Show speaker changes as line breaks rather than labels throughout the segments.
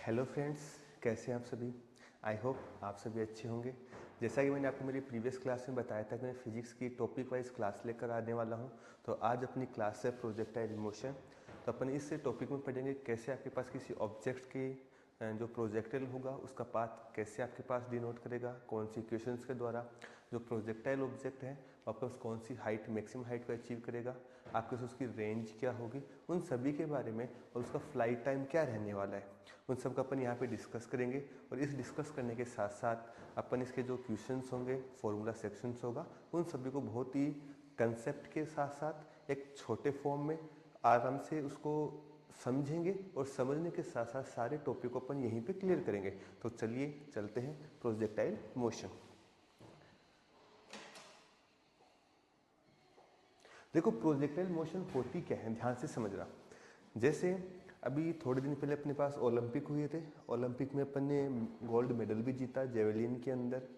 Hello friends, कैसे हैं आप सभी। आई होप आप सभी अच्छे होंगे। जैसा कि मैंने आपको मेरी प्रीवियस क्लास में बताया था कि मैं फिजिक्स की टॉपिक वाइज क्लास लेकर आने वाला हूं, तो आज अपनी क्लास है प्रोजेक्टाइल मोशन। तो अपन इस टॉपिक में पढ़ेंगे कैसे आपके पास किसी ऑब्जेक्ट के जो प्रोजेक्टाइल होगा उसका पाथ कैसे आपके पास डिनोट करेगा, कौन सी इक्वेशंस के द्वारा जो प्रोजेक्टाइल ऑब्जेक्ट है वापस कौन सी हाइट, मैक्सिमम हाइट को अचीव करेगा, आपके उसकी रेंज क्या होगी, उन सभी के बारे में और उसका फ्लाइट टाइम क्या रहने वाला है, उन सब का अपन यहाँ पे डिस्कस करेंगे। और इस डिस्कस करने के साथ साथ अपन इसके जो क्वेश्चंस होंगे, फॉर्मूला सेक्शंस होगा, उन सभी को बहुत ही कंसेप्ट के साथ साथ एक छोटे फॉर्म में आराम से उसको समझेंगे और समझने के साथ साथ सारे टॉपिक को अपन यहीं पे क्लियर करेंगे। तो चलिए चलते हैं प्रोजेक्टाइल मोशन। देखो प्रोजेक्टाइल मोशन होती क्या है, ध्यान से समझना। जैसे अभी थोड़े दिन पहले अपने पास ओलंपिक हुए थे, ओलंपिक में अपन ने गोल्ड मेडल भी जीता जेवलिन के अंदर।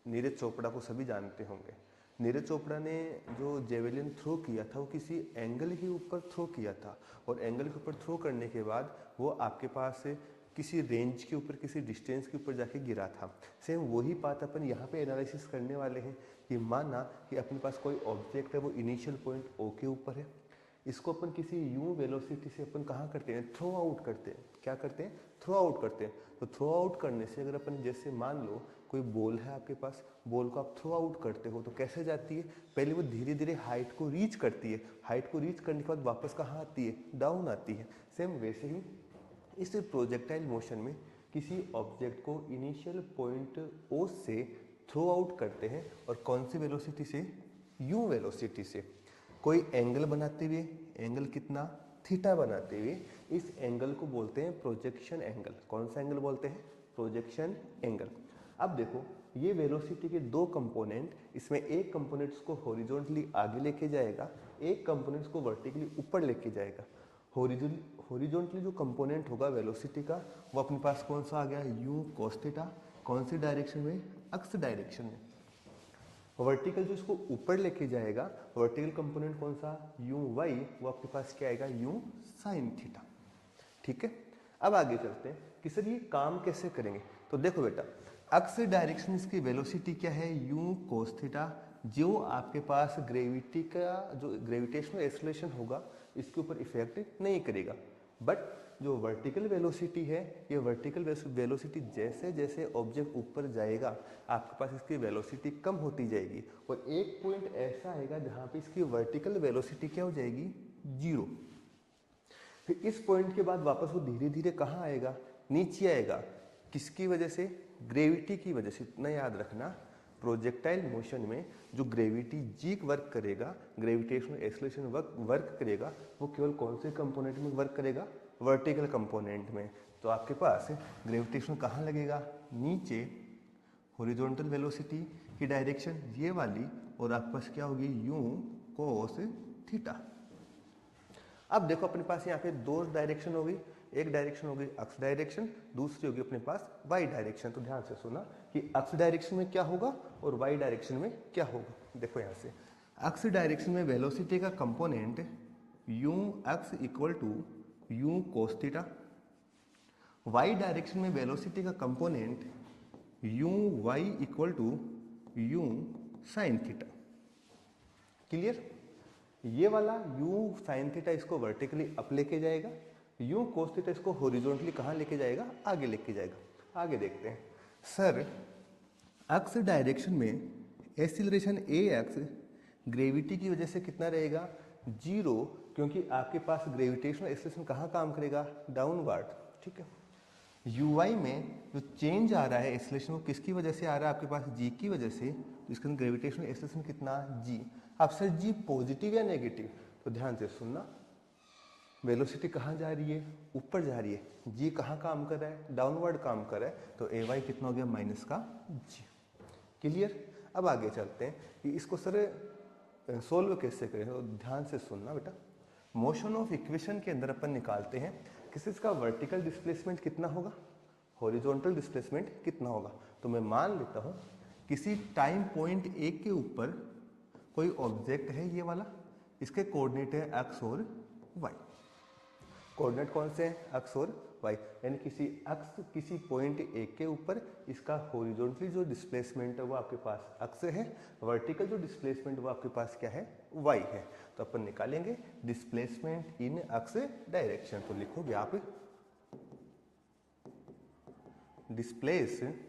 नीरज चोपड़ा को सभी जानते होंगे। नीरज चोपड़ा ने जो जेवलिन थ्रो किया था वो किसी एंगल के ऊपर थ्रो किया था, और एंगल के ऊपर थ्रो करने के बाद वो आपके पास किसी रेंज के ऊपर, किसी डिस्टेंस के ऊपर जाके गिरा था। सेम वही बात अपन यहाँ पे एनालिसिस करने वाले हैं कि माना कि अपने पास कोई ऑब्जेक्ट है, वो इनिशियल पॉइंट ओ के ऊपर है, इसको अपन किसी यू वेलोसिटी से अपन कहाँ करते हैं, थ्रो आउट करते हैं। क्या करते हैं? थ्रो आउट करते हैं। तो थ्रो आउट करने से अगर अपन जैसे मान लो कोई बॉल है आपके पास, बॉल को आप थ्रो आउट करते हो तो कैसे जाती है, पहले वो धीरे धीरे हाइट को रीच करती है, हाइट को रीच करने के बाद वापस कहाँ आती है, डाउन आती है। सेम वैसे ही इस प्रोजेक्टाइल मोशन में किसी ऑब्जेक्ट को इनिशियल पॉइंट ओ से थ्रो आउट करते हैं, और कौन सी वेलोसिटी से, यू वेलोसिटी से। कोई एंगल बनाते हुए, एंगल कितना, थीटा बनाते हुए, इस एंगल को बोलते हैं प्रोजेक्शन एंगल। कौन सा एंगल बोलते हैं? Projection angle. अब देखो ये वेलोसिटी के दो कंपोनेंट, इसमें एक कंपोनेंट्स को हॉरिजॉन्टली आगे लेके जाएगा, एक कंपोनेंट्स को वर्टिकली ऊपर लेके जाएगा। हॉरिजॉन्टली जो कंपोनेंट होगा वेलोसिटी का, वो अपने पास कौन सा आ गया, यू कॉस थीटा। कौन सी डायरेक्शन में? अक्स डायरेक्शन में। वर्टिकल जो इसको ऊपर लेके जाएगा, वर्टिकल कंपोनेंट कौन सा, यू वाई, वो आपके पास क्या आएगा, यू साइन थीटा। ठीक है, अब आगे चलते हैं कि सर ये काम कैसे करेंगे। तो देखो बेटा, अक्स डायरेक्शन इसकी वेलोसिटी क्या है, यू कोस थीटा। जो आपके पास ग्रेविटी का जो ग्रेविटेशनल एक्सेलरेशन होगा इसके ऊपर इफेक्ट नहीं करेगा, बट जो वर्टिकल वेलोसिटी है, ये वर्टिकल वेलोसिटी जैसे जैसे ऑब्जेक्ट ऊपर जाएगा आपके पास इसकी वेलोसिटी कम होती जाएगी, और एक पॉइंट ऐसा आएगा जहां पे इसकी वर्टिकल वेलोसिटी क्या हो जाएगी, जीरो। फिर इस पॉइंट के बाद वापस वो धीरे धीरे कहाँ आएगा, नीचे आएगा। किसकी वजह से? ग्रेविटी की वजह से। इतना याद रखना, प्रोजेक्टाइल मोशन में जो ग्रेविटी जी वर्क करेगा, ग्रेविटेशनल एक्सेलरेशन वर्क करेगा, वो केवल कौन से कंपोनेंट में वर्क करेगा, वर्टिकल कंपोनेंट में। तो आपके पास ग्रेविटेशन कहाँ लगेगा, नीचे। हॉरिजॉन्टल वेलोसिटी की डायरेक्शन ये वाली, और आपके पास क्या होगी, यू कोस थीटा। अब देखो अपने पास यहाँ पे दो डायरेक्शन होगी, एक डायरेक्शन होगी अक्स डायरेक्शन, दूसरी होगी अपने पास वाई डायरेक्शन। तो ध्यान से सुना कि अक्स डायरेक्शन में क्या होगा और वाई डायरेक्शन में क्या होगा। देखो यहाँ से अक्स डायरेक्शन में वेलोसिटी का component u x equal to you cos theta, y direction में वेलोसिटी का component u y equal to u sine theta. Clear? ये वाला u साइन थीटा इसको वर्टिकली अप लेके जाएगा, u कोस थीटा इसको हॉरिजॉन्टली कहाँ लेके जाएगा, आगे लेके जाएगा। आगे देखते हैं। सर एक्स डायरेक्शन में एक्सीलरेशन ए एक्स ग्रेविटी की वजह से कितना रहेगा, जीरो, क्योंकि आपके पास ग्रेविटेशनल एक्सेलरेशन कहाँ काम करेगा, डाउनवर्ड। ठीक है। ui में जो चेंज आ रहा है एक्सेलरेशन, वो किसकी वजह से आ रहा है, आपके पास g की वजह से। तो इसके अंदर ग्रेविटेशनल एक्सेलरेशन कितना, g। अब सर g पॉजिटिव या नेगेटिव? तो ध्यान से सुनना, वेलोसिटी कहाँ जा रही है, ऊपर जा रही है, g कहाँ काम कर रहा है, डाउनवर्ड काम कर रहा है, तो ay कितना हो गया, माइनस का g। क्लियर? अब आगे चलते हैं कि इसको सर सोल्व कैसे करें। तो ध्यान से सुनना बेटा, मोशन ऑफ इक्वेशन के अंदर अपन निकालते हैं किसी इसका वर्टिकल डिस्प्लेसमेंट कितना होगा, हॉरिजॉन्टल डिस्प्लेसमेंट कितना होगा। तो मैं मान लेता हूं किसी टाइम पॉइंट एक के ऊपर कोई ऑब्जेक्ट है ये वाला, इसके कोऑर्डिनेट है एक्स और वाई। कोऑर्डिनेट कौन से हैं, अक्स और वाई, यानी किसी अक्स किसी पॉइंट ए के ऊपर इसका हॉरिजॉन्टली जो डिस्प्लेसमेंट है वो आपके पास अक्स है, वर्टिकल जो डिस्प्लेसमेंट वो आपके पास क्या है, वाई है। तो अपन निकालेंगे डिस्प्लेसमेंट इन अक्स डायरेक्शन। तो लिखोगे आप displacement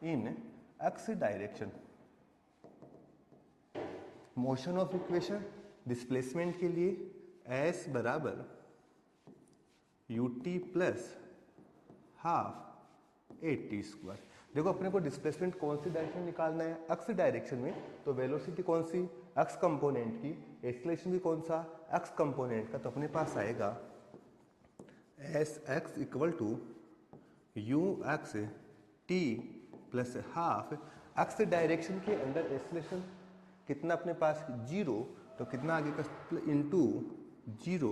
in x direction. Motion of equation displacement के लिए एस बराबर u t plus half a t square. देखो अपने को डिस्प्लेसमेंट कौन सी डायरेक्शन निकालना है, अक्स डायरेक्शन में, तो वेलोसिटी कौन सी, अक्स कंपोनेंट की, एक्सेलरेशन भी कौन सा, अक्स कंपोनेंट का। तो अपने पास आएगा s x equal to you x t plus half, x direction के अंदर एक्सेलरेशन कितना अपने पास, जीरो, तो कितना आगे का into zero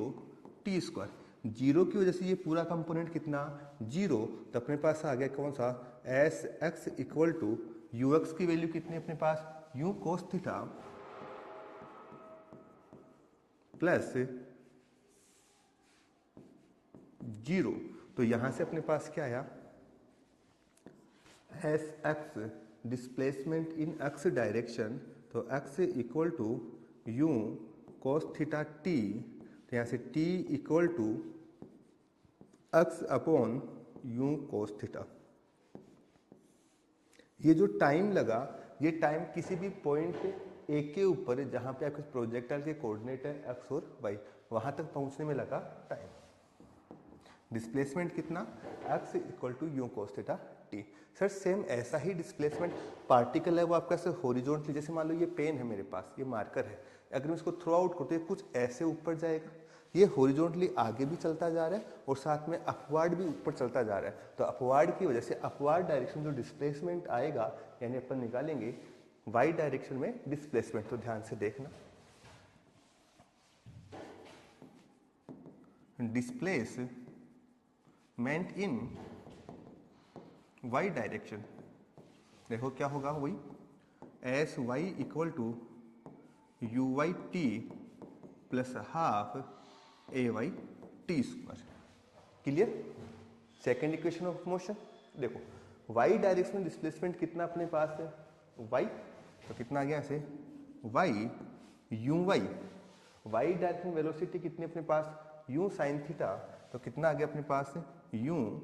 T square. Zero की वजह से ये पूरा कंपोनेंट कितना, जीरो, तो अपने पास आ गया कौन सा, S x equal to you X की वैल्यू कितनी अपने पास, U cos theta plus zero. तो यहां से अपने पास क्या आया, S X displacement in X direction, तो X equal to you cos theta T, तो यहाँ से T equal to X upon you cos theta. ये जो टाइम लगा, ये टाइम किसी भी पॉइंट ए के ऊपर जहां पे आपके प्रोजेक्टाइल के कोऑर्डिनेट है एक्स और वाई, वहां तक पहुंचने में लगा टाइम। डिस्प्लेसमेंट कितना, x equal to you cos theta t. Sir same ऐसा ही डिस्प्लेसमेंट पार्टिकल है वो आपका से हॉरिजॉन्टली, जैसे मान लो ये पेन है मेरे पास, ये मार्कर है, अगर मैं इसको थ्रो आउट करते कुछ ऐसे ऊपर जाएगा, ये हॉरिजॉन्टली आगे भी चलता जा रहा है और साथ में अपवार्ड भी ऊपर चलता जा रहा है। तो अपवार्ड की वजह से अपवार्ड डायरेक्शन जो डिस्प्लेसमेंट आएगा, यानी अपन निकालेंगे वाई डायरेक्शन में डिस्प्लेसमेंट। तो ध्यान से देखना, डिस्प्लेसमेंट इन वाई डायरेक्शन, देखो क्या होगा, वही s y equal to you y t plus half a Y t square. Clear. Second equation of motion, देखो वाई डायरेक्शन में डिस्प्लेसमेंट कितना अपने पास है, वाई, तो कितना आ गया ऐसे y u y, y direction में वेलोसिटी कितनी अपने पास, यू साइन थीटा, तो कितना आ गया अपने पास U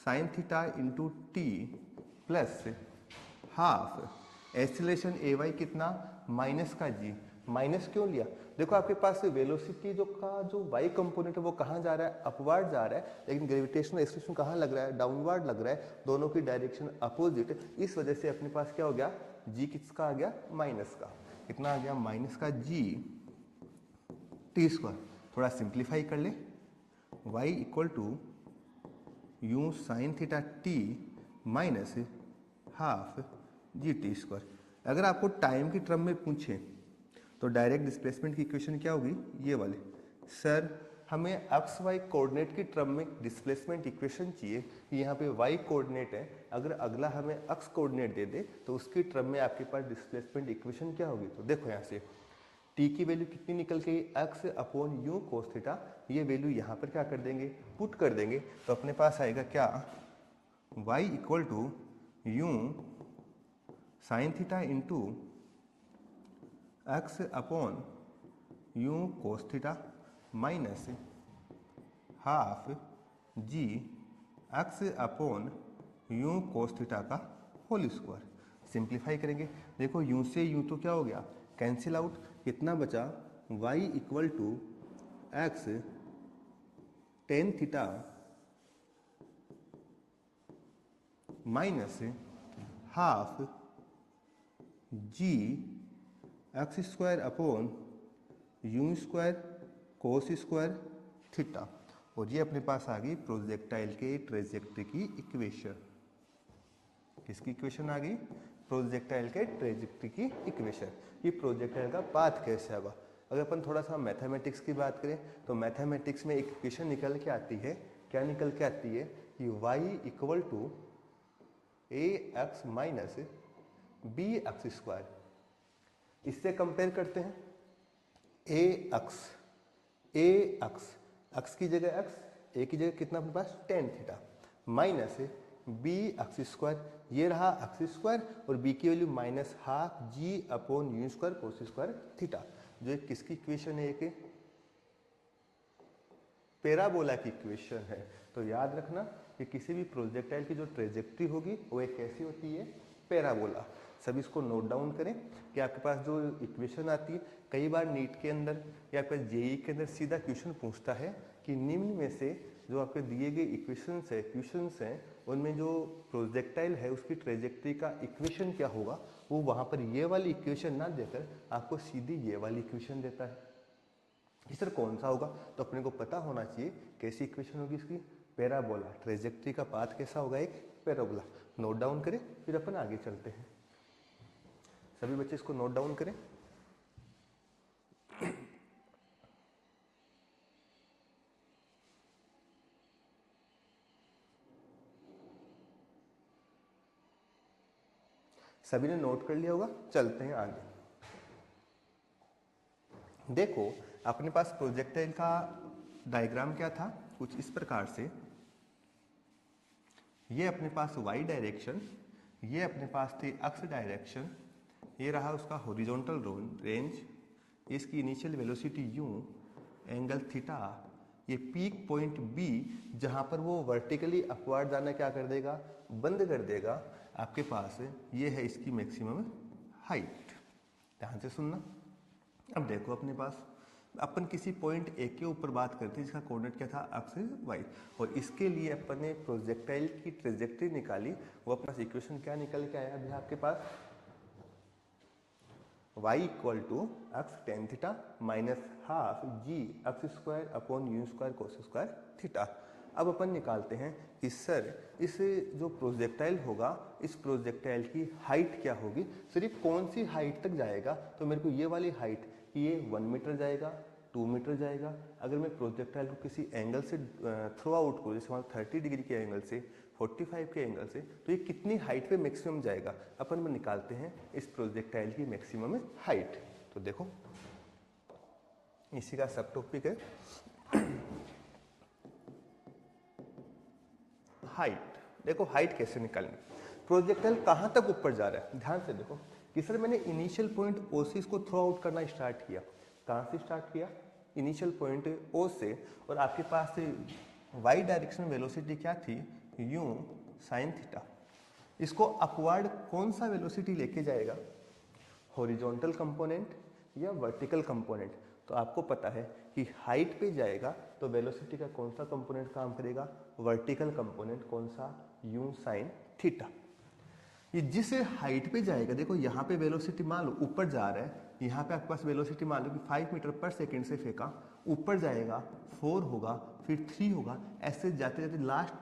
sine theta into T plus half acceleration A Y कितना, माइनस का जी। माइनस क्यों लिया, देखो आपके पास वेलोसिटी जो वाई कंपोनेंट है वो कहाँ जा रहा है, अपवर्ड जा रहा है, लेकिन ग्रेविटेशनल एक्सेलरेशन कहाँ लग रहा है, डाउनवर्ड लग रहा है, दोनों की डायरेक्शन अपोजिट। इस वजह से अपने पास क्या हो गया, जी किसका आ गया, माइनस का। कितना आ गया, माइनस का जी टी स्क्वायर। थोड़ा सिंप्लीफाई कर ले, y equal to u sine theta t minus half g t square. अगर आपको टाइम की टर्म में पूछे तो डायरेक्ट डिस्प्लेसमेंट की इक्वेशन क्या होगी, ये वाले। सर हमें एक्स वाई कोऑर्डिनेट की टर्म में डिस्प्लेसमेंट इक्वेशन चाहिए, यहाँ पे वाई कोऑर्डिनेट है, अगर अगला हमें एक्स कोऑर्डिनेट दे दे तो उसकी टर्म में आपके पास डिस्प्लेसमेंट इक्वेशन क्या होगी। तो देखो यहाँ से टी की वैल्यू कितनी निकल गई, x upon you cos theta, ये वैल्यू यहाँ पर क्या कर देंगे, पुट कर देंगे, तो अपने पास आएगा क्या, y equal to u sine theta into x upon you cos theta minus half g x upon you cos theta का होल स्क्वायर। सिंप्लीफाई करेंगे, देखो यू से यू तो क्या हो गया, कैंसिल आउट, कितना बचा, y equal to x tan theta minus half g x square upon u square cos square theta. और ये अपने पास आ गई प्रोजेक्टाइल के ट्रेजेक्ट्री की इक्वेशन। किसकी इक्वेशन आ गई, प्रोजेक्टाइल के ट्रेजेक्ट्री की इक्वेशन। ये प्रोजेक्टाइल का पाथ कैसे होगा। अगर अपन थोड़ा सा मैथमेटिक्स की बात करें तो मैथमेटिक्स में एक इक्वेशन निकल के आती है, क्या निकल के आती है कि y equal to a x minus b x square. इससे कंपेयर करते हैं, ए एक्स ए अक्स, अक्स की जगह अक्स, ए की जगह कितना अपने पास tan theta, minus b x square, ये रहा अक्स स्क्वायर और बी की value minus half g upon u square cos square theta, जो एक किसकी इक्वेशन है, एक पैराबोला की इक्वेशन है। तो याद रखना कि किसी भी प्रोजेक्टाइल की जो ट्रेजेक्ट्री होगी वो एक कैसी होती है, पैराबोला। सभी इसको नोट डाउन करें कि आपके पास जो इक्वेशन आती है, कई बार नीट के अंदर या आपके जेई के अंदर सीधा क्वेश्चन पूछता है कि निम्न में से जो आपके दिए गए क्वेश्चंस हैं उनमें जो प्रोजेक्टाइल है उसकी ट्रेजेक्ट्री का इक्वेशन क्या होगा, वो वहाँ पर ये वाली इक्वेशन ना देकर आपको सीधी ये वाली इक्वेशन देता है। इस सर कौन सा होगा, तो अपने को पता होना चाहिए कैसी इक्वेशन होगी इसकी, पैराबोला। ट्रेजेक्ट्री का पाथ कैसा होगा, एक पैराबोला। नोट डाउन करें फिर अपन आगे चलते हैं। सभी बच्चे इसको नोट डाउन करें। सभी ने नोट कर लिया होगा, चलते हैं आगे। देखो अपने पास प्रोजेक्टाइल का डायग्राम क्या था, कुछ इस प्रकार से। ये अपने पास y डायरेक्शन, ये अपने पास थी अक्स डायरेक्शन, ये रहा उसका हॉरिजॉन्टल रेंज, इसकी initial velocity u, angle theta, ये पीक पॉइंट b जहां पर वो वर्टिकली अपवर्ड जाना क्या कर देगा, बंद कर देगा। आपके पास ये है इसकी मैक्सिमम हाइट। ध्यान से सुनना। अब देखो अपने पास अपन किसी पॉइंट ए के ऊपर बात करते हैं जिसका कोऑर्डिनेट क्या था, अक्स वाई, और इसके लिए अपन ने प्रोजेक्टाइल की ट्रेजेक्ट्री निकाली। वो अपना इक्वेशन क्या निकल के आया अभी आपके पास, y equal to x tan theta minus half g x square upon u square cos square theta. अब अपन निकालते हैं कि सर इस जो प्रोजेक्टाइल होगा, इस प्रोजेक्टाइल की हाइट क्या होगी, सर ये कौन सी हाइट तक जाएगा। तो मेरे को ये वाली हाइट, ये 1 मीटर जाएगा, 2 मीटर जाएगा। अगर मैं प्रोजेक्टाइल को किसी एंगल से थ्रो आउट करूँ, जैसे 30 डिग्री के एंगल से, 45 के एंगल से, तो ये कितनी हाइट पे मैक्सिमम जाएगा। अपन में निकालते हैं इस प्रोजेक्टाइल की मैक्सिमम हाइट। तो देखो इसी का सब टॉपिक है हाइट। देखो हाइट कैसे निकालनी, प्रोजेक्टाइल कहां तक ऊपर जा रहा है। ध्यान से देखो कि सर मैंने इनिशियल पॉइंट ओ से इसको थ्रो आउट करना स्टार्ट किया। कहां से स्टार्ट किया, इनिशियल पॉइंट ओ से, और आपके पास वाई डायरेक्शन वेलोसिटी क्या थी, यू साइन थीटा। इसको अपवर्ड कौन सा वेलोसिटी लेके जाएगा, हॉरिजॉन्टल कंपोनेंट या वर्टिकल कंपोनेंट। तो आपको पता है कि हाइट पे जाएगा तो वेलोसिटी का कौन सा कंपोनेंट काम करेगा, वर्टिकल कंपोनेंट। कौन सा, यू साइन थीटा। ये जिस हाइट पे जाएगा, देखो यहाँ पे वेलोसिटी मान लो ऊपर जा रहा है, यहाँ पे आपके पास वेलोसिटी मान लो कि 5 मीटर पर सेकेंड से फेंका, ऊपर जाएगा 4 होगा, फिर 3 होगा, ऐसे जाते जाते लास्ट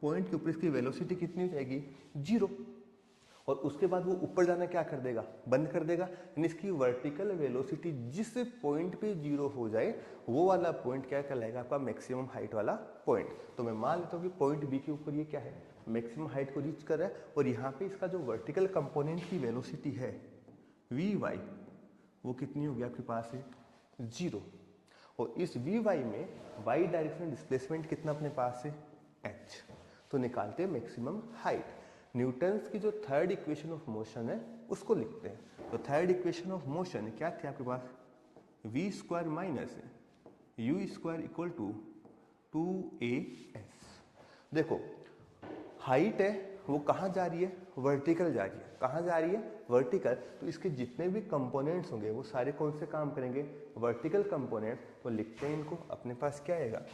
पॉइंट के ऊपर इसकी वेलोसिटी कितनी हो जाएगी, 0। और उसके बाद वो ऊपर जाना क्या कर देगा, बंद कर देगा। यानी इसकी वर्टिकल वेलोसिटी जिस पॉइंट पे 0 हो जाए वो वाला पॉइंट क्या कहलाएगा, आपका मैक्सिमम हाइट वाला पॉइंट। तो मैं मान लेता हूँ कि पॉइंट बी के ऊपर ये क्या है, मैक्सिमम हाइट को रीच कर रहा है, और यहाँ पे इसका जो वर्टिकल कंपोनेंट की वेलोसिटी है वी वाई, वो कितनी होगी आपके पास है, 0। और इस वी वाई में वाई डायरेक्शन डिस्प्लेसमेंट कितना अपने पास है, एच। तो निकालते हैं मैक्सिमम हाइट। न्यूटन्स की जो थर्ड इक्वेशन ऑफ मोशन है उसको लिखते हैं। तो थर्ड इक्वेशन ऑफ मोशन क्या थी आपके पास, V square minus you square equal to 2as। देखो हाइट है वो कहाँ जा रही है, वर्टिकल जा रही है। कहाँ जा रही है, वर्टिकल। तो इसके जितने भी कंपोनेंट्स होंगे वो सारे कौन से काम करेंगे, वर्टिकल कंपोनेंट्स। तो लिखते हैं इनको, अपने पास क्या आएगा,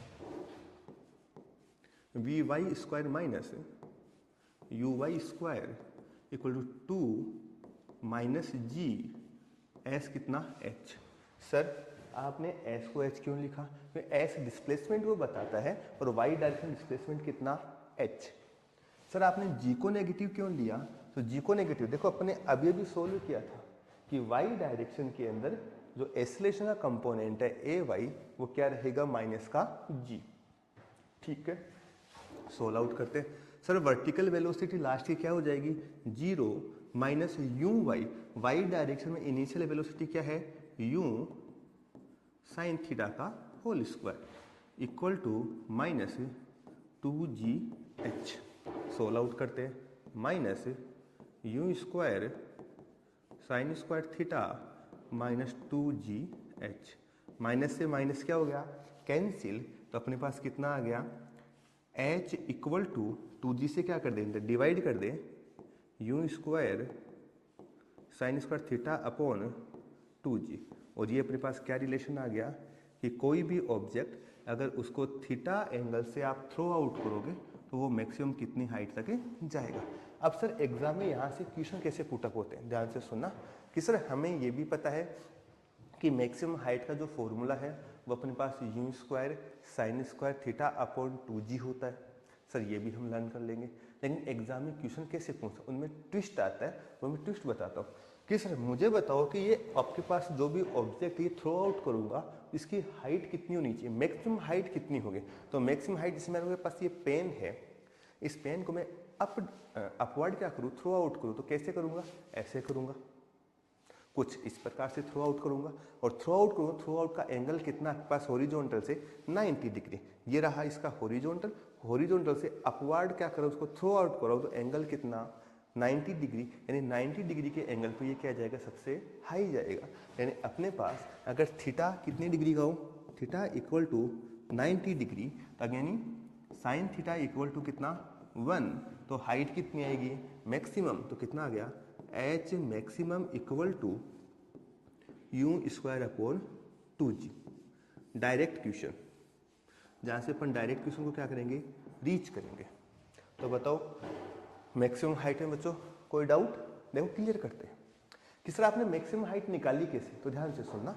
V Y square minus you Y square equal to 2 minus G S कितना, एच। सर आपने एस को एच क्यों लिखा, तो एस डिस्प्लेसमेंट वो बताता है और वाई डायरेक्शन डिस्प्लेसमेंट कितना, एच। सर आपने जी को नेगेटिव क्यों लिया, तो जी को नेगेटिव देखो अपने अभी अभी सोल्व किया था कि वाई डायरेक्शन के अंदर जो एक्सेलरेशन का कंपोनेंट है ए वाई, वो क्या रहेगा, माइनस का जी। ठीक है, सोल्व आउट करते हैं। सर वर्टिकल वेलोसिटी लास्ट की क्या हो जाएगी, 0 minus you y, y direction में इनिशियल वेलोसिटी क्या है, यू साइन थीटा का whole square equal to minus 2gh। Solve out करते हैं, minus you square sine square theta minus 2gh। Minus से माइनस क्या हो गया, कैंसिल, तो अपने पास कितना आ गया, h इक्वल टू 2g से क्या कर दें, डिवाइड कर दें, you square sine square theta upon 2g। और ये अपने पास क्या रिलेशन आ गया कि कोई भी ऑब्जेक्ट अगर उसको थीटा एंगल से आप थ्रो आउट करोगे तो वो मैक्सिमम कितनी हाइट तक जाएगा। अब सर एग्जाम में यहाँ से क्वेश्चन कैसे पुटअप होते हैं, ध्यान से सुनना कि सर हमें ये भी पता है कि मैक्सिमम हाइट का जो फॉर्मूला है वो अपने पास U square sine square theta upon 2g होता है। सर ये भी हम लर्न कर लेंगे, लेकिन एग्जाम में क्वेश्चन कैसे पूछता, उनमें ट्विस्ट आता है, वो मैं ट्विस्ट बताता हूँ कि सर मुझे बताओ कि ये आपके पास जो भी ऑब्जेक्ट ये थ्रो आउट करूंगा इसकी हाइट कितनी होनी चाहिए, मैक्सिमम हाइट कितनी होगी। तो मैक्सिमम हाइट, इसमें मेरे पास ये पेन है, इस पेन को मैं अपवर्ड क्या करूँ, थ्रो आउट करूँ, तो कैसे करूँगा, ऐसे करूँगा, कुछ इस प्रकार से थ्रो आउट करूँगा। और थ्रो आउट करूँगा, थ्रो आउट का एंगल कितना आपके पास हॉरिजॉन्टल से 90 डिग्री, ये रहा इसका हॉरिजॉन्टल, हॉरिजॉन्टल से अपवर्ड क्या करो, उसको थ्रो आउट करो तो एंगल कितना 90 डिग्री, यानी 90 डिग्री के एंगल पे ये क्या जाएगा, सबसे हाई जाएगा। यानी अपने पास अगर थीटा कितनी डिग्री का हो, थीटा इक्वल टू 90 डिग्री, तब यानी साइन थीटा इक्वल टू कितना 1, तो हाइट कितनी आएगी मैक्सिमम, तो कितना आ गया h maximum equal to u square upon 2g। Direct question, जहाँ से अपन डायरेक्ट क्वेश्चन को क्या करेंगे, रीच करेंगे। तो बताओ मैक्सिमम हाइट में बच्चों कोई डाउट, देखो क्लियर करते हैं कि सर आपने मैक्सिमम हाइट निकाली कैसे, तो ध्यान से सुनना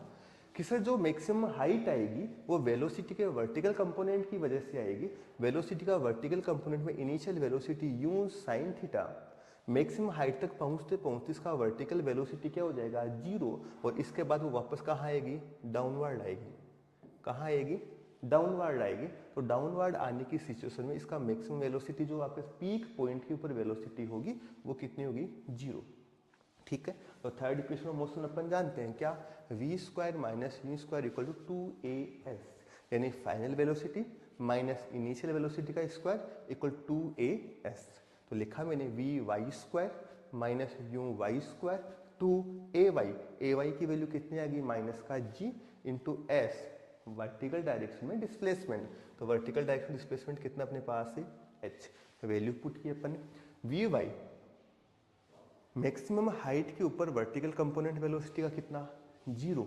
कि सर जो मैक्सिमम हाइट आएगी वो वेलोसिटी के वर्टिकल कंपोनेंट की वजह से आएगी। वेलोसिटी का वर्टिकल कंपोनेंट में initial velocity you sine theta, maximum height तक पहुंचते पहुंचते इसका वर्टिकल वेलोसिटी क्या हो जाएगा 0, और इसके बाद वो वापस कहाँ आएगी, डाउनवर्ड आएगी। कहाँ आएगी, डाउनवर्ड आएगी। तो डाउनवर्ड आने की सिचुएशन में इसका मैक्सिमम वेलोसिटी जो आपके पीक पॉइंट के ऊपर वेलोसिटी होगी वो कितनी होगी, 0। ठीक है, तो थर्ड इक्वेशन ऑफ मोशन अपन जानते हैं क्या, v square minus you square equal to 2as, यानी final velocity minus initial velocity का स्क्वायर इक्वल 2as। तो लिखा मैंने v Y square minus you Y square two a y की वैल्यू कितनी आ गई, माइनस का g into s, vertical direction में डिस्प्लेसमेंट। तो वर्टिकल डायरेक्शन डिस्प्लेसमेंट कितना अपने पास है h, वैल्यू पुट की अपन वी वाई मैक्सिमम हाइट के ऊपर वर्टिकल कंपोनेंट वेलोसिटी का कितना 0,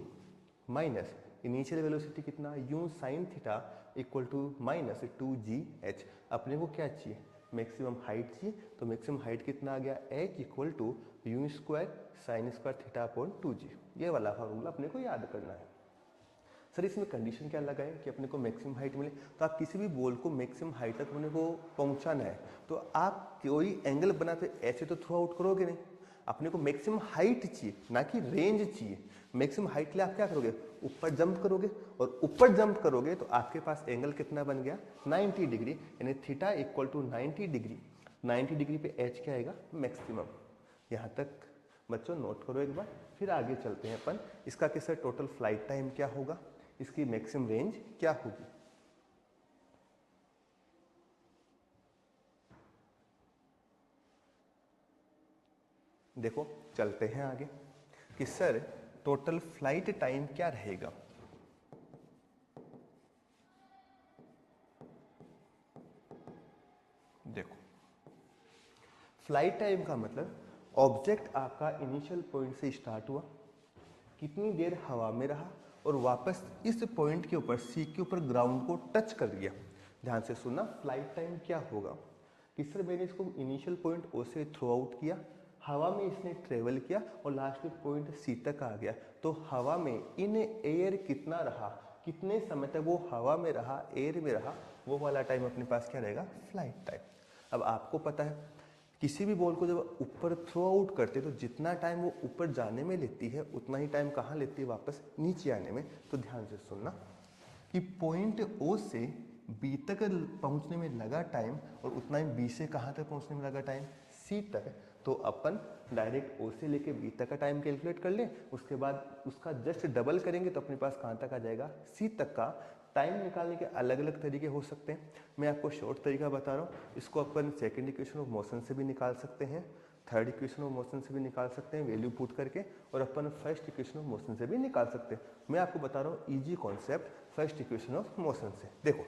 माइनस इनिशियल वेलोसिटी कितना u sine theta equal to minus 2gh। अपने को क्या चाहिए, मैक्सिमम हाइट चाहिए, तो मैक्सिमम हाइट कितना आ गया h equal to u square sine square theta upon 2g। ये वाला फॉर्मूला अपने को याद करना है। सर इसमें कंडीशन क्या लगाए कि अपने को मैक्सिमम हाइट मिले, तो आप किसी भी बॉल को मैक्सिमम हाइट तक अपने को पहुंचाना है तो आप कोई एंगल बनाते ऐसे तो थ्रो आउट करोगे नहीं, अपने को मैक्सिमम हाइट चाहिए ना कि रेंज चाहिए। मैक्सिमम हाइट के लिए आप क्या करोगे, ऊपर जंप करोगे, और ऊपर जंप करोगे तो आपके पास एंगल कितना बन गया 90 डिग्री, यानी theta equal to 90 degree. 90 degree पे एच क्या आएगा, मैक्सिमम। यहाँ तक बच्चों नोट करो एक बार, फिर आगे चलते हैं अपन। इसका कैसे टोटल फ्लाइट टाइम क्या होगा, इसकी मैक्सिमम रेंज क्या होगी। देखो चलते हैं आगे कि सर टोटल फ्लाइट टाइम क्या रहेगा। देखो फ्लाइट टाइम का मतलब ऑब्जेक्ट आपका इनिशियल पॉइंट से स्टार्ट हुआ, कितनी देर हवा में रहा और वापस इस पॉइंट के ऊपर सी के ऊपर ग्राउंड को टच कर दिया। ध्यान से सुनना, फ्लाइट टाइम क्या होगा कि सर मैंने इसको इनिशियल पॉइंट ओ से थ्रो आउट किया, हवा में इसने ट्रेवल किया और लास्ट में पॉइंट सी तक आ गया, तो हवा में इन एयर कितना रहा, कितने समय तक वो हवा में रहा, एयर में रहा, वो वाला टाइम अपने पास क्या रहेगा, फ्लाइट टाइम। अब आपको पता है किसी भी बॉल को जब ऊपर थ्रो आउट करते तो जितना टाइम वो ऊपर जाने में लेती है उतना ही टाइम कहाँ लेती है, वापस नीचे आने में। तो ध्यान से सुनना कि पॉइंट ओ से बी तक पहुंचने में लगा टाइम और उतना ही बी से कहाँ तक पहुंचने में लगा टाइम, सी तक। तो अपन डायरेक्ट ओ से लेके बी तक का टाइम कैलकुलेट कर लें, उसके बाद उसका जस्ट डबल करेंगे तो अपने पास कहाँ तक आ जाएगा, सी तक का। टाइम निकालने के अलग अलग तरीके हो सकते हैं, मैं आपको शॉर्ट तरीका बता रहा हूँ। इसको अपन सेकंड इक्वेशन ऑफ मोशन से भी निकाल सकते हैं, थर्ड इक्वेशन ऑफ मोशन से भी निकाल सकते हैं वैल्यू पुट करके, और अपन फर्स्ट इक्वेशन ऑफ मोशन से भी निकाल सकते हैं। मैं आपको बता रहा हूँ easy concept first equation of motion से। देखो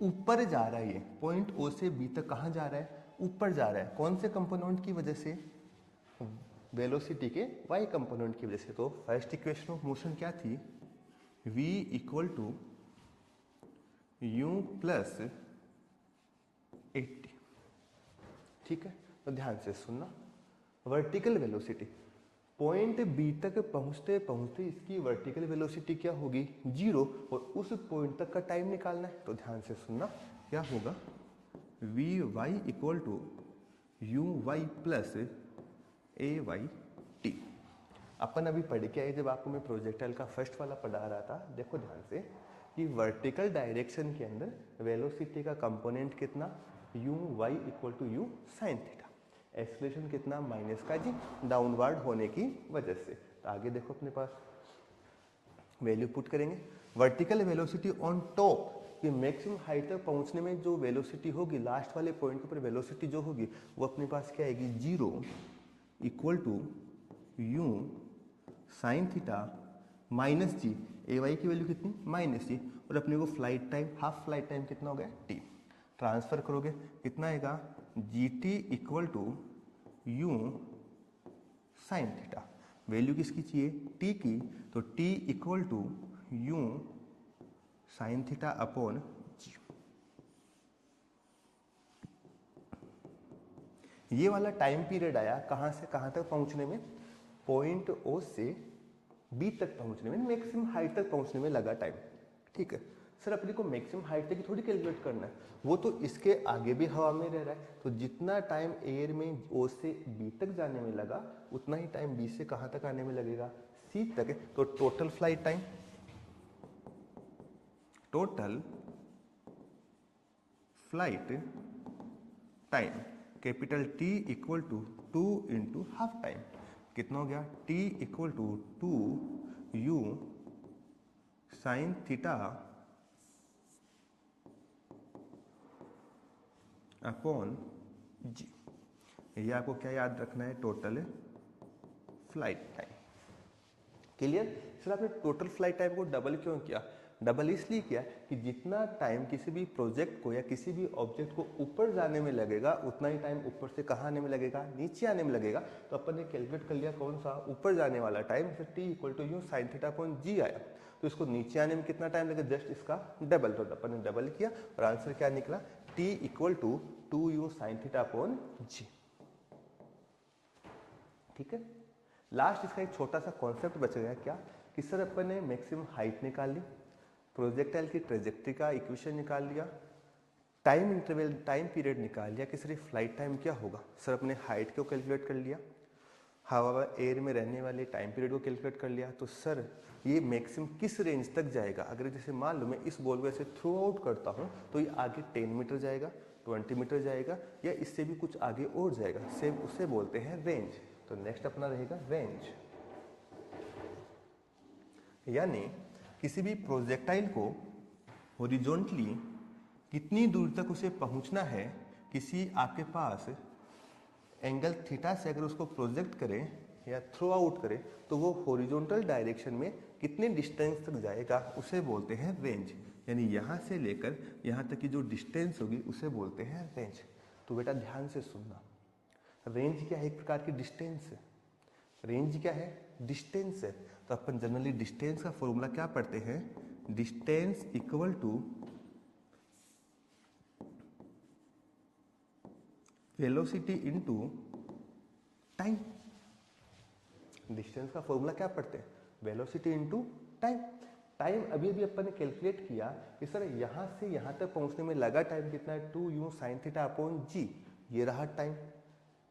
ऊपर जा रहा है, ये पॉइंट ओ से बी तक कहाँ जा रहा है, ऊपर जा रहा है। कौन से कंपोनेंट की वजह से, वेलोसिटी के वाई कंपोनेंट की वजह से। तो फर्स्ट इक्वेशन ऑफ मोशन क्या थी, v equal to u plus 80। ठीक है, तो ध्यान से सुनना। वर्टिकल वेलोसिटी पॉइंट बी तक पहुंचते पहुंचते इसकी वर्टिकल वेलोसिटी क्या होगी, 0, और उस पॉइंट तक का टाइम निकालना है। तो ध्यान से सुनना, क्या होगा, V Y equal to you Y plus A Y T. अपन अभी पढ़ के आए, जब आपको मैं प्रोजेक्टाइल का फर्स्ट वाला पढ़ा रहा था, देखो ध्यान से कि वर्टिकल डायरेक्शन के अंदर वेलोसिटी का कंपोनेंट कितना, u y equal to u sine theta. Acceleration कितना, माइनस का जी, डाउनवर्ड होने की वजह से। तो आगे देखो अपने पास वैल्यू पुट करेंगे। वर्टिकल वेलोसिटी ऑन टॉप, कि मैक्सिमम हाइट तक पहुंचने में जो वेलोसिटी होगी, लास्ट वाले पॉइंट के ऊपर वेलोसिटी जो होगी वो अपने पास क्या आएगी, 0 equal to u sine theta minus g. A y की वैल्यू कितनी, माइनस जी, और अपने को flight time, half flight time कितना हो गया, टी। ट्रांसफर करोगे कितना आएगा, g t equal to u sine theta. Value किसकी चाहिए, टी की, तो t equal to u sine theta upon g. ये वाला टाइम पीरियड आया कहां से कहां तक पहुंचने में, पॉइंट ओ से बी तक पहुंचने में, मैक्सिमम हाइट तक पहुंचने में लगा टाइम। ठीक है सर, अपने को मैक्सिमम हाइट तक ही थोड़ी कैलकुलेट करना है, वो तो इसके आगे भी हवा में रह रहा है। तो जितना टाइम एयर में ओ से बी तक जाने में लगा, उतना ही टाइम बी से कहां तक आने में लगेगा, सी तक। तो total flight time, total flight time capital T equal to 2 into half time, कितना हो गया, T equal to 2 u sine theta upon g. ये आपको क्या याद रखना है, total flight time. Clear. Sir आपने टोटल फ्लाइट टाइम को डबल क्यों किया, डबल इसलिए किया कि जितना टाइम किसी भी प्रोजेक्ट को या किसी भी ऑब्जेक्ट को ऊपर जाने में लगेगा, उतना ही टाइम ऊपर से कहाँ आने में लगेगा, नीचे आने में लगेगा। तो अपन ने कैलकुलेट कर लिया कौन सा, ऊपर जाने वाला टाइम, फिर t equal to u sine theta upon g आया। तो इसको नीचे आने में कितना टाइम लगेगा, जस्ट इसका डबल। तो अपन ने डबल किया और आंसर क्या निकला, t equal to 2 u sine theta upon g. ठीक है, लास्ट इसका एक छोटा सा कॉन्सेप्ट बच गया, क्या कि सर अपन ने मैक्सिमम हाइट निकाल ली, प्रोजेक्टाइल की ट्रेजेक्ट्री का इक्वेशन निकाल लिया, टाइम इंटरवल, टाइम पीरियड निकाल लिया कि सर फ्लाइट टाइम क्या होगा। सर अपने हाइट को कैलकुलेट कर लिया, हवा एयर में रहने वाले टाइम पीरियड को कैलकुलेट कर लिया। तो सर ये मैक्सिमम किस रेंज तक जाएगा, अगर जैसे मान लो मैं इस बॉल को ऐसे थ्रू आउट करता हूँ तो ये आगे 10 मीटर जाएगा, 20 मीटर जाएगा, या इससे भी कुछ आगे और जाएगा, सेम उसे बोलते हैं रेंज। तो नेक्स्ट अपना रहेगा रेंज, यानी किसी भी प्रोजेक्टाइल को हॉरिजॉन्टली कितनी दूर तक उसे पहुंचना है, किसी आपके पास एंगल थीटा से अगर उसको प्रोजेक्ट करें या थ्रो आउट करें, तो वो हॉरिजॉन्टल डायरेक्शन में कितने डिस्टेंस तक जाएगा, उसे बोलते हैं रेंज। यानी यहाँ से लेकर यहाँ तक की जो डिस्टेंस होगी उसे बोलते हैं रेंज। तो बेटा ध्यान से सुनना, रेंज क्या है, एक प्रकार की डिस्टेंस है। रेंज क्या है, डिस्टेंस है। तो अपन जनरली डिस्टेंस का फॉर्मूला क्या पढ़ते हैं, distance equal to velocity into time. Distance का फॉर्मूला क्या पढ़ते हैं, वेलोसिटी इनटू टाइम। टाइम अभी अभी अपन ने कैलकुलेट किया कि सर यहाँ से यहाँ तक पहुँचने में लगा टाइम कितना है, 2 u sine theta upon g. ये रहा टाइम।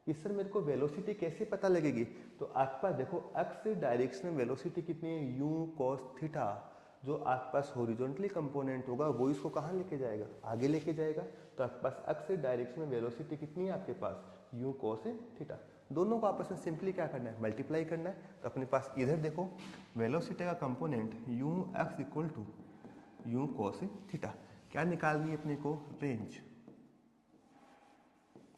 कि सर मेरे को वेलोसिटी कैसे पता लगेगी, तो आपके पास देखो एक्स डायरेक्शन में वेलोसिटी कितनी है, यू कॉस थीटा। जो आपके पास हॉरिजॉन्टली कंपोनेंट होगा वो इसको कहाँ लेके जाएगा, आगे लेके जाएगा। तो आपके पास एक्स डायरेक्शन में वेलोसिटी कितनी है आपके पास, यू कोस थीटा। दोनों को आपस में सिंपली क्या करना है, मल्टीप्लाई करना है। तो अपने पास इधर देखो वेलोसिटी का component u x equal to you cos theta. क्या निकालनी है अपने को, रेंज।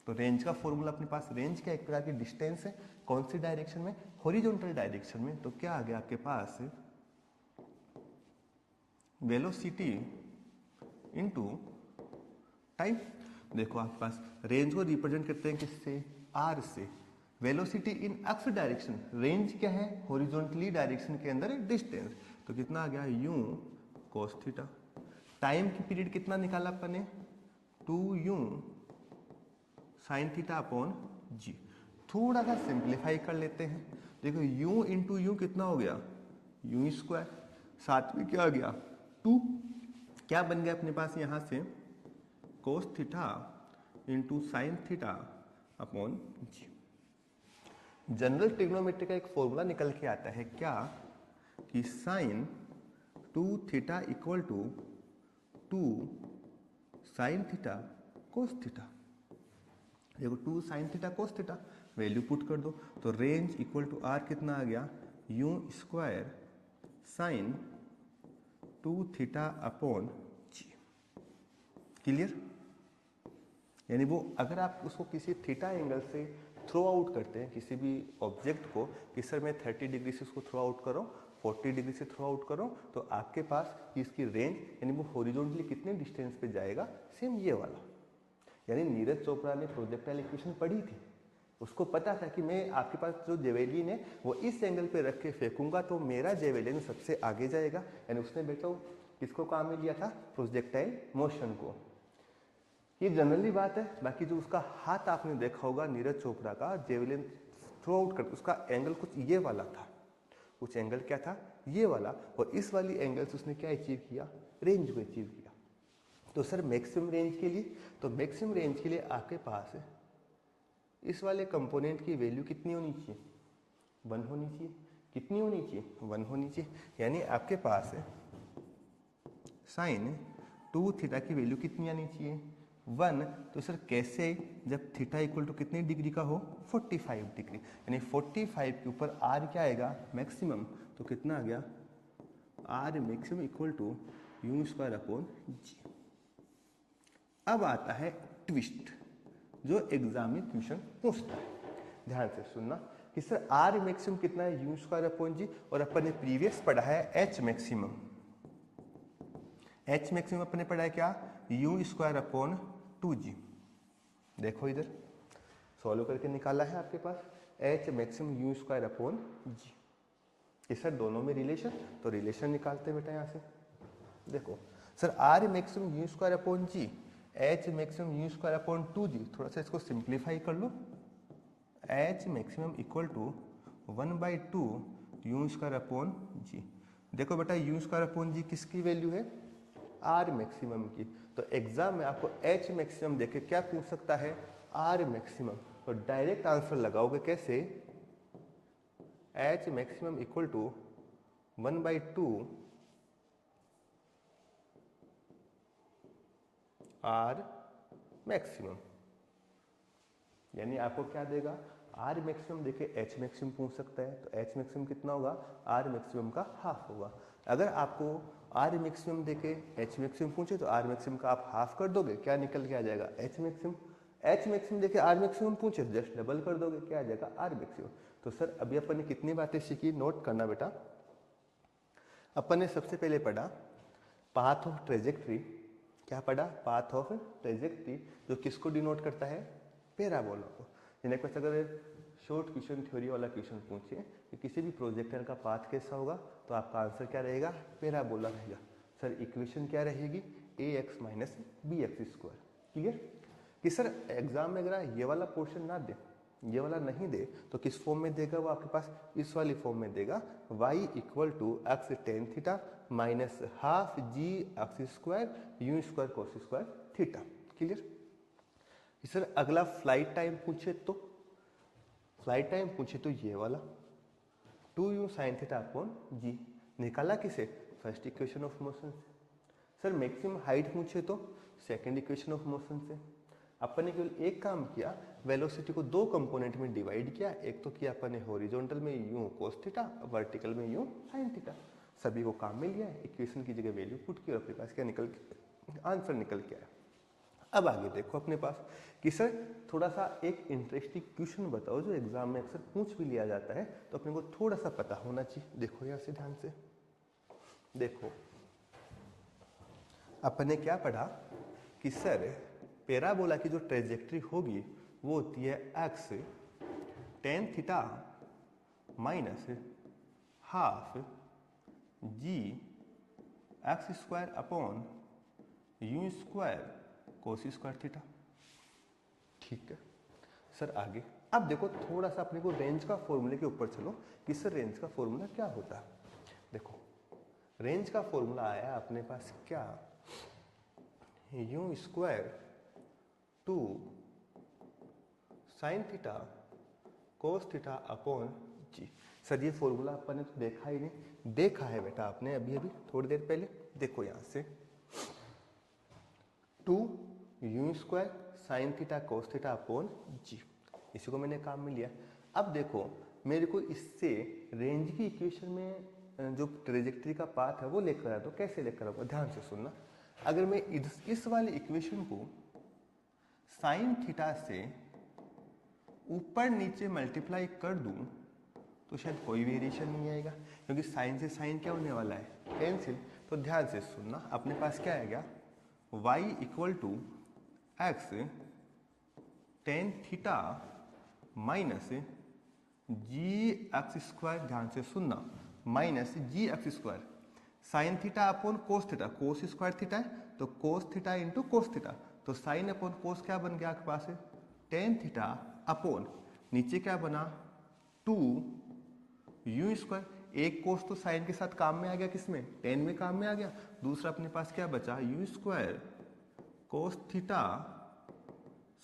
तो रेंज का फॉर्मूला अपने पास, रेंज क्या एक प्रकार की डिस्टेंस है, कौन सी डायरेक्शन में, हॉरिजॉन्टल डायरेक्शन में। तो क्या आ गया आपके पास, वेलोसिटी इनटू टाइम। देखो आपके पास रेंज को रिप्रेजेंट करते हैं किससे, आर से। वेलोसिटी इन एक्स डायरेक्शन, रेंज क्या है, हॉरिजॉन्टली डायरेक्शन के अंदर डिस्टेंस। तो कितना आ गया, यू कोस थीटा। टाइम की पीरियड कितना निकाला अपन ने, 2u साइन थीटा अपॉन जी। थोड़ा सा सिंप्लीफाई कर लेते हैं। देखो u इंटू यू कितना हो गया, यू स्क्वायर, साथ में क्या आ गया 2, क्या बन गया अपने पास यहां से, cos theta into sine theta upon g. General trigonometry का एक फॉर्मूला निकल के आता है क्या, कि sine 2 theta equal to 2 sine theta cos theta. देखो 2 sine theta cos theta, value put कर दो। तो रेंज इक्वल टू आर कितना आ गया, u square sine 2 theta upon g. Clear. यानी वो अगर आप उसको किसी थीटा एंगल से थ्रो आउट करते हैं किसी भी ऑब्जेक्ट को, कि सर मैं 30 डिग्री से उसको थ्रो आउट करो, 40 डिग्री से थ्रो आउट करो, तो आपके पास इसकी रेंज यानी वो हॉरिजॉन्टली कितने डिस्टेंस पे जाएगा, सेम ये वाला। यानी नीरज चोपड़ा ने प्रोजेक्टाइल इक्वेशन पढ़ी थी, उसको पता था कि मैं आपके पास जो जेवेलिन है वो इस एंगल पे रख के फेंकूंगा तो मेरा जेवेलिन सबसे आगे जाएगा। यानी उसने बेटा किसको काम में लिया था, प्रोजेक्टाइल मोशन को। ये जनरली बात है। बाकी जो उसका हाथ आपने देखा होगा नीरज चोपड़ा का जेवेलिन थ्रो आउट कर, उसका एंगल कुछ ये वाला था, कुछ एंगल क्या था, ये वाला। और इस वाली एंगल से उसने क्या अचीव किया, रेंज को अचीव किया। तो सर मैक्सिमम रेंज के लिए, तो मैक्सिमम रेंज के लिए आपके पास इस वाले कंपोनेंट की वैल्यू कितनी होनी चाहिए, 1 होनी चाहिए। कितनी होनी चाहिए, 1 होनी चाहिए। यानी आपके पास साइन 2 थीटा की वैल्यू कितनी आनी चाहिए, 1। तो सर कैसे, जब थीटा इक्वल टू कितनी डिग्री का हो, 45 डिग्री। यानी 45 के ऊपर आर क्या आएगा, मैक्सिमम। तो कितना आ गया, R maximum equal to u square upon g. अब आता है ट्विस्ट, जो एग्जाम में क्वेश्चन पूछता है। ध्यान से सुनना कि सर आर मैक्सिमम कितना है, यू स्क्वायर अपॉन जी। और अपन ने प्रीवियस पढ़ा है एच मैक्सिमम। एच मैक्सिमम अपन ने पढ़ा है क्या, यू स्क्वायर अपॉन 2g। देखो इधर सॉल्व करके निकाला है आपके पास H maximum u square upon g. ये सर दोनों में रिलेशन, तो रिलेशन निकालते हैं बेटा यहाँ से। देखो sir R maximum u square upon g, H maximum u square upon 2g। थोड़ा सा इसको सिंप्लीफाई कर लो, H maximum equal to 1/2 u square upon g. देखो बेटा यू स्क्वायर अपॉन जी किसकी वैल्यू है, आर मैक्सिमम की। तो एग्जाम में आपको एच मैक्सिमम देके क्या पूछ सकता है, आर मैक्सिमम। तो डायरेक्ट आंसर लगाओगे कैसे, h maximum equal to 1/2 r maximum. यानी आपको क्या देगा, आर मैक्सिमम देके एच मैक्सिमम पूछ सकता है। तो एच मैक्सिमम कितना होगा, आर मैक्सिमम का हाफ होगा। अगर आपको आर मैक्सिमम देके एच मैक्सिमम पूछे तो आर मैक्सिमम का आप हाफ कर दोगे, क्या निकल के आ जाएगा, एच मैक्सिमम। एच मैक्सिमम देके आर मैक्सिमम पूछे तो जस्ट डबल कर दोगे, क्या आ जाएगा, आर मैक्सिमम। तो सर अभी अपन ने कितनी बातें सीखी, नोट करना बेटा। अपन ने सबसे पहले पढ़ा पाथ ऑफ ट्रेजेक्ट्री। क्या पढ़ा, पाथ ऑफ ट्रेजेक्ट्री, जो किसको डिनोट करता है, पैराबोला को। जिन्हें कुछ अगर शॉर्ट क्वेश्चन थ्योरी वाला क्वेश्चन पूछे कि किसी भी प्रोजेक्टर का पाथ कैसा होगा, तो आपका आंसर क्या रहेगा, पैराबोला रहेगा। सर इक्वेशन क्या रहेगी, ax minus b x square. Clear. कि सर एग्जाम में अगर ये वाला पोर्शन ना दे, ये वाला नहीं दे, तो किस फॉर्म में देगा वो आपके पास, इस वाली फॉर्म में देगा, y equal to x tan theta minus half g x square u square cos square theta. Clear. Sir अगला फ्लाइट टाइम पूछे तो, फ्लाइट टाइम पूछे तो ये वाला 2u साइन थीटा अपॉन जी। निकाला किसे, फर्स्ट इक्वेशन ऑफ मोशन से। सर मैक्सिमम हाइट पूछे तो सेकंड इक्वेशन ऑफ मोशन से। अपन ने केवल एक काम किया, वेलोसिटी को दो कंपोनेंट में डिवाइड किया। एक तो किया अपन ने हॉरिजॉन्टल में यूं कोस थीटा, वर्टिकल में यूं साइन थीटा। सभी को काम में लिया है, इक्वेशन की जगह वैल्यू पुट की और अपने पास क्या निकल आंसर निकल के आया। अब आगे देखो अपने पास कि सर थोड़ा सा एक इंटरेस्टिंग क्वेश्चन बताओ जो एग्जाम में अक्सर पूछ भी लिया जाता है, तो अपने को थोड़ा सा पता होना चाहिए। देखो यहाँ से ध्यान से देखो, अपन ने क्या पढ़ा कि सर पैराबोला की जो ट्रेजेक्ट्री होगी वो होती है x tan theta minus half g x square upon u square cos square theta. ठीक है सर आगे। अब देखो थोड़ा सा अपने को रेंज का फॉर्मूले के ऊपर चलो कि सर रेंज का फॉर्मूला क्या होता है। देखो रेंज का फॉर्मूला आया अपने पास क्या, u square two sine theta cos theta upon g. Sir ये फॉर्मूला अपन ने तो देखा ही नहीं, देखा है बेटा आपने अभी अभी थोड़ी देर पहले। देखो यहां से two u square sine theta cos theta upon g, इसी को मैंने काम में लिया। अब देखो मेरे को इससे रेंज की इक्वेशन में जो ट्रेजेक्ट्री का पाथ है वो लेकर आया, तो कैसे लेकर आऊंगा ध्यान से सुनना। अगर मैं इस वाली इक्वेशन को साइन थीटा से ऊपर नीचे मल्टीप्लाई कर दूं तो शायद कोई वेरिएशन नहीं आएगा, क्योंकि साइन से साइन क्या होने वाला है, कैंसिल। तो ध्यान से सुनना, अपने पास क्या आएगा, y equal to x tan theta minus g x square, ध्यान से सुनना, minus g x square sine theta upon cos theta, cos square theta है तो cos theta into cos theta, तो साइन अपॉन कोस क्या बन गया आपके पास है टेन थीटा अपॉन नीचे क्या बना टू यू स्क्वायर। एक कोस तो साइन के साथ काम में आ गया, किसमें टेन में काम में आ गया। दूसरा अपने पास क्या बचा u square cos theta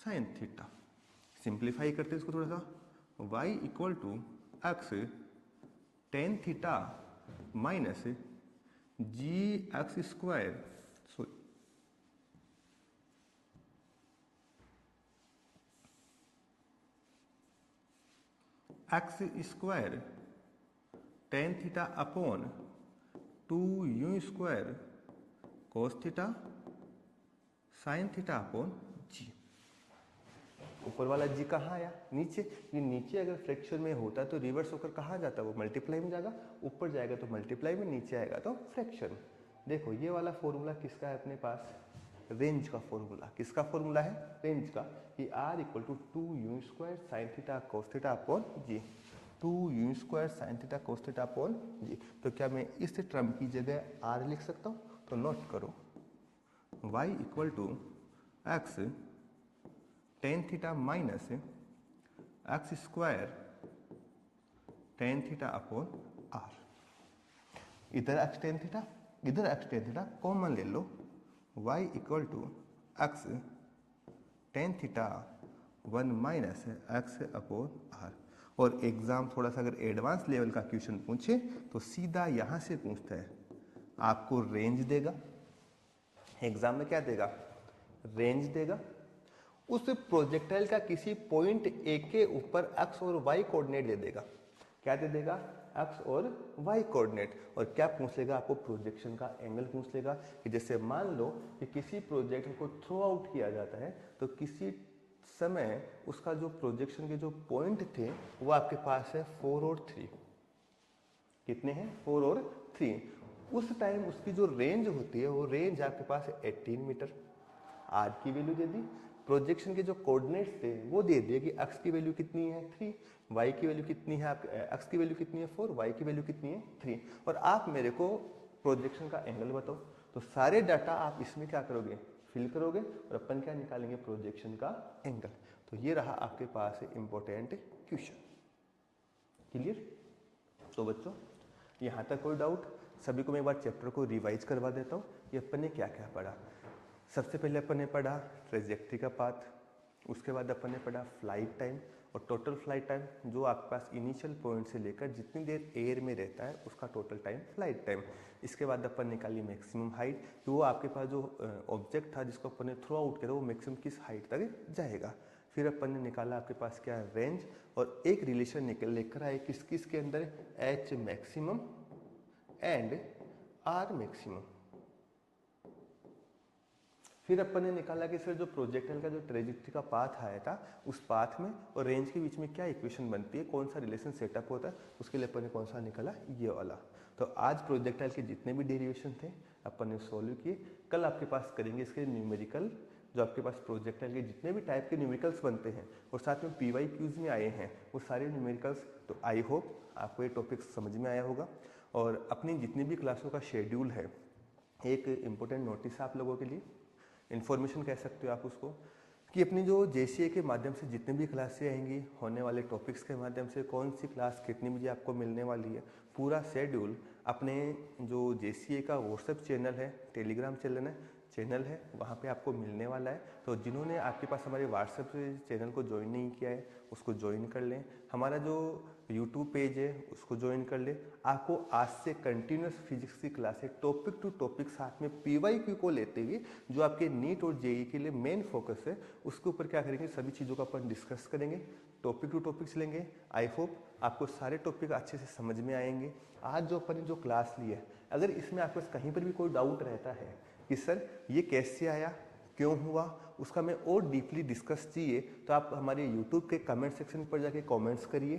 sine theta. Simplify करते इसको थोड़ा सा, y equal to x tan theta minus g x square x square tan theta upon two u square cos theta sine theta upon g. ऊपर वाला जी कहाँ आया, नीचे। ये नीचे अगर फ्रैक्शन में होता तो रिवर्स होकर कहाँ जाता, वो मल्टीप्लाई में जाएगा, ऊपर जाएगा तो मल्टीप्लाई में, नीचे आएगा तो फ्रैक्शन। देखो ये वाला फॉर्मूला किसका है अपने पास, रेंज का फॉर्मूला। किसका फॉर्मूला है, रेंज का, कि r equal to two u square sine theta cos theta upon g, two u square sine theta cos theta upon g. तो क्या मैं इस टर्म की जगह r लिख सकता हूँ, तो नोट करो y equal to x tan theta minus x square tan theta upon r. इधर एक्स टेन थीटा, इधर एक्स टेन थीटा कॉमन ले लो, y equal to x tan theta one minus x upon r. और exam थोड़ा सा अगर advance level का question पूछे तो सीधा यहां से पूछता है, आपको रेंज देगा। एग्जाम में क्या देगा, रेंज देगा। उस प्रोजेक्टाइल का किसी पॉइंट ए के ऊपर एक्स और वाई कोऑर्डिनेट दे देगा। क्या दे देगा, एक्स और वाई कोऑर्डिनेट। और क्या पूछ लेगा, आपको प्रोजेक्शन का एंगल पूछ लेगा। कि जैसे मान लो कि किसी प्रोजेक्ट को थ्रो आउट किया जाता है तो किसी समय उसका जो प्रोजेक्शन के जो पॉइंट थे वो आपके पास है 4 और 3। कितने हैं, 4 और 3। उस टाइम उसकी जो रेंज होती है वो रेंज आपके पास है 18 मीटर। आर की वैल्यू दे दी, प्रोजेक्शन के जो कोऑर्डिनेट्स थे वो दे दिए कि एक्स की वैल्यू कितनी है 3, वाई की वैल्यू कितनी है, एक्स की वैल्यू कितनी है 4, वाई की वैल्यू कितनी है 3, और आप मेरे को प्रोजेक्शन का एंगल बताओ। तो सारे डाटा आप इसमें क्या करोगे, फिल करोगे और अपन क्या निकालेंगे, प्रोजेक्शन का एंगल। तो ये रहा आपके पास इंपॉर्टेंट क्वेश्चन। क्लियर। तो बच्चों यहाँ तक कोई डाउट, सभी को मैं एक बार चैप्टर को रिवाइज करवा देता हूँ। ये अपन ने क्या क्या पढ़ा। सबसे पहले अपन ने पढ़ा ट्रेजेक्ट्री का पाथ, उसके बाद अपन ने पढ़ा फ्लाइट टाइम और टोटल फ्लाइट टाइम, जो आपके पास इनिशियल पॉइंट से लेकर जितनी देर एयर में रहता है उसका टोटल टाइम फ्लाइट टाइम। इसके बाद अपन निकाली मैक्सिमम हाइट कि वो आपके पास जो ऑब्जेक्ट था जिसको अपन ने थ्रो आउट किया था वो मैक्सिमम किस हाइट तक जाएगा। फिर अपन ने निकाला आपके पास क्या है रेंज, और एक रिलेशन निकल लेकर आए किस किस के अंदर, h maximum and r maximum. फिर अपन ने निकाला कि सर जो प्रोजेक्टाइल का जो ट्रेजेक्टरी का पाथ आया था उस पाथ में और रेंज के बीच में क्या इक्वेशन बनती है, कौन सा रिलेशन सेटअप होता है, उसके लिए अपन ने कौन सा निकाला, ये वाला। तो आज प्रोजेक्टाइल के जितने भी डेरिवेशन थे अपन ने सोल्व किए। कल आपके पास करेंगे इसके न्यूमेरिकल, जो आपके पास प्रोजेक्टाइल के जितने भी टाइप के न्यूमेरिकल्स बनते हैं और साथ में PYQs में आए हैं वो सारे न्यूमेरिकल्स। तो आई होप आपको ये टॉपिक समझ में आया होगा। और अपनी जितनी भी क्लासों का शेड्यूल है, एक इम्पोर्टेंट नोटिस आप लोगों के लिए, इन्फॉर्मेशन कह सकते हो आप उसको, कि अपनी जो JCA के माध्यम से जितने भी क्लासें आएंगी, होने वाले टॉपिक्स के माध्यम से कौन सी क्लास कितनी बजे आपको मिलने वाली है, पूरा शेड्यूल अपने जो JCA का व्हाट्सएप चैनल है, टेलीग्राम चैनल है वहाँ पे आपको मिलने वाला है। तो जिन्होंने आपके पास हमारे व्हाट्सएप चैनल को ज्वाइन नहीं किया है उसको ज्वाइन कर लें। हमारा जो यूट्यूब पेज है उसको ज्वाइन कर ले। आपको आज से कंटिन्यूस फिजिक्स की क्लासें टॉपिक टू टॉपिक साथ में PYQ को लेते हुए जो आपके नीट और JEE के लिए मेन फोकस है उसके ऊपर क्या करेंगे, सभी चीज़ों का अपन डिस्कस करेंगे, टॉपिक टू टॉपिक्स लेंगे। आई होप आपको सारे टॉपिक अच्छे से समझ में आएंगे। आज जो अपन ने जो क्लास ली है, अगर इसमें आपको कहीं पर भी कोई डाउट रहता है कि सर ये कैसे आया, क्यों हुआ, उसका मैं और डीपली डिस्कस चाहिए, तो आप हमारे यूट्यूब के कमेंट सेक्शन पर जाके कमेंट्स करिए।